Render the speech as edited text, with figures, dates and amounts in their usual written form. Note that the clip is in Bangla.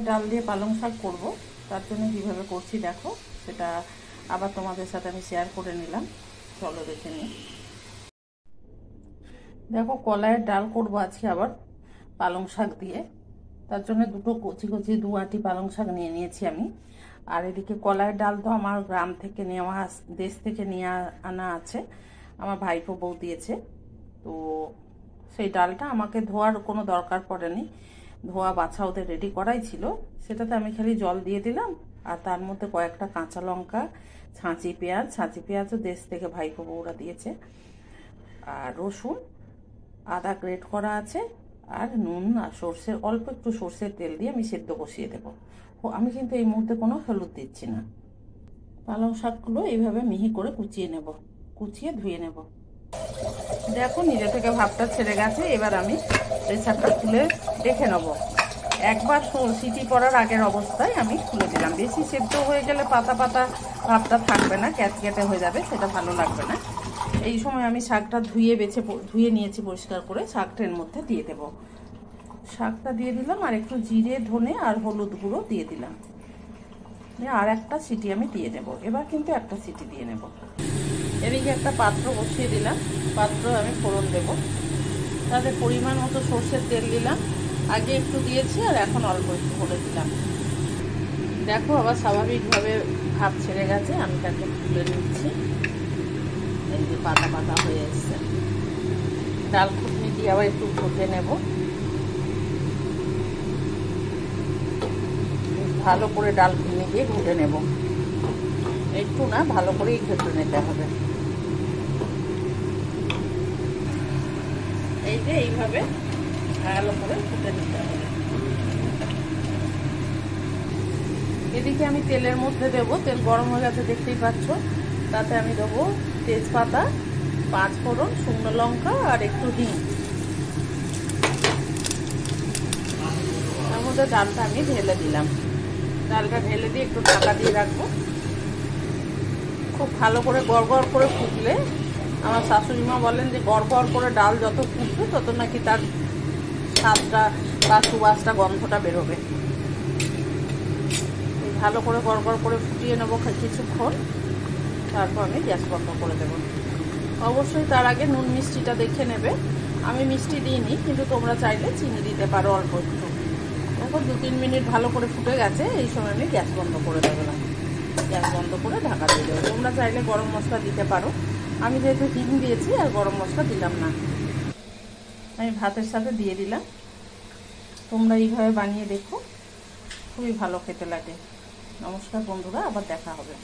ডাল দিয়ে পালং শাক করব, তার জন্য কীভাবে করছি দেখো, সেটা আবার তোমাদের সাথে আমি শেয়ার করে নিলাম। চলো দেখে নিই। দেখো, কলাইয়ের ডাল করব আজকে আবার পালং শাক দিয়ে। তার জন্য দুটো কচি কচি 2 আঁটি পালং শাক নিয়ে নিয়েছি আমি। আর এদিকে কলাইয়ের ডাল তো আমার গ্রাম থেকে নেওয়া, দেশ থেকে নিয়ে আনা আছে, আমার ভাইপো বউ দিয়েছে। তো সেই ডালটা আমাকে ধোয়ার কোনো দরকার পড়েনি, ধোয়া বাছা ওদের রেডি করাই ছিল। সেটাতে আমি খালি জল দিয়ে দিলাম, আর তার মধ্যে কয়েকটা কাঁচা লঙ্কা, ছাঁচি পেঁয়াজও দেশ থেকে ভাইপো বউরা দিয়েছে, আর রসুন, আদা গ্রেট করা আছে, আর নুন আর সর্ষের অল্প একটু সর্ষের তেল দিয়ে আমি সেদ্ধ বসিয়ে দেবো। আমি কিন্তু এই মুহূর্তে কোনো হলুদ দিচ্ছি না। পালং শাকগুলো এইভাবে মিহি করে কুচিয়ে নেব, কুচিয়ে ধুয়ে নেব। দেখো, নিজে থেকে ভাবটা ছেড়ে গেছে। এবার আমি প্রেসারটা খুলে দেখে নেব। একবার সিটি পড়ার আগের অবস্থায় আমি খুলে দিলাম। বেশি সেদ্ধ হয়ে গেলে পাতা পাতা ভাবটা থাকবে না, ক্যাটক্যাটে হয়ে যাবে, সেটা ভালো লাগবে না। এই সময় আমি শাকটা ধুয়ে নিয়েছি পরিষ্কার করে, শাকটা এর মধ্যে দিয়ে দেব। শাকটা দিয়ে দিলাম, আর একটু জিরে, ধনে আর হলুদ গুঁড়ো দিয়ে দিলাম। আর একটা সিটি আমি দিয়ে নেব। এবার কিন্তু একটা সিটি দিয়ে নেব। এদিকে একটা পাত্র বসিয়ে দিলাম, পাত্র আমি ফোড়ন দেব। তাতে পরিমাণ মতো সর্ষের তেল দিলাম, আগে একটু দিয়েছি আর এখন অল্প একটু করে দিলাম। দেখো, আবার স্বাভাবিকভাবে ভাব ছেড়ে গেছে, আমি তাকে তুলে নিচ্ছি। এই যে পাতা পাতা হয়ে এসছে। ডাল ঘুটনি দিয়ে আবার একটু ভেজে নেব, ভালো করে ডাল ঘুটনি দিয়ে ঘুটে নেব। একটু না, ভালো করেই ঘুটে নিতে হবে। এই যে এইভাবে ভালো করে ফুটে নিতে হবে। এদিকে আমি তেলের মধ্যে দেবো, তেল গরম হয়ে গেছে দেখতেই পাচ্ছ। তাতে আমি দেবো তেজপাতা, 5 ফোড়ন, শুকনো লঙ্কা আর একটু হিং। তার মধ্যে ডালটা আমি ঢেলে দিলাম। ডালটা ঢেলে দিয়ে একটু ঢাকা দিয়ে রাখবো। খুব ভালো করে গড়গড় করে ফুটলে, আমার শাশুড়ি মা বলেন যে গড়গড় করে ডাল যত ফুটবে তত নাকি তার স্বাদটা বা সুবাসটা, গন্ধটা বেরোবে। ভালো করে গড়গড় করে ফুটিয়ে নেবো কিছুক্ষণ, তারপর আমি গ্যাস বন্ধ করে দেবো। অবশ্যই তার আগে নুন মিষ্টিটা দেখে নেবে। আমি মিষ্টি দিইনি, কিন্তু তোমরা চাইলে চিনি দিতে পারো অল্প একটু। দেখো, 2-3 মিনিট ভালো করে ফুটে গেছে। এই সময় আমি গ্যাস বন্ধ করে দেবো না, গ্যাস বন্ধ করে ঢাকা দিয়ে দেবো। তোমরা চাইলে গরম মশলা দিতে পারো, আমি যেহেতু হিং দিয়েছি আর গরম মশলা দিলাম না। আমি ভাতের সাথে দিয়ে দিলাম। তোমরা এইভাবে বানিয়ে দেখো, খুবই ভালো খেতে লাগে। নমস্কার বন্ধুরা, আবার দেখা হবে।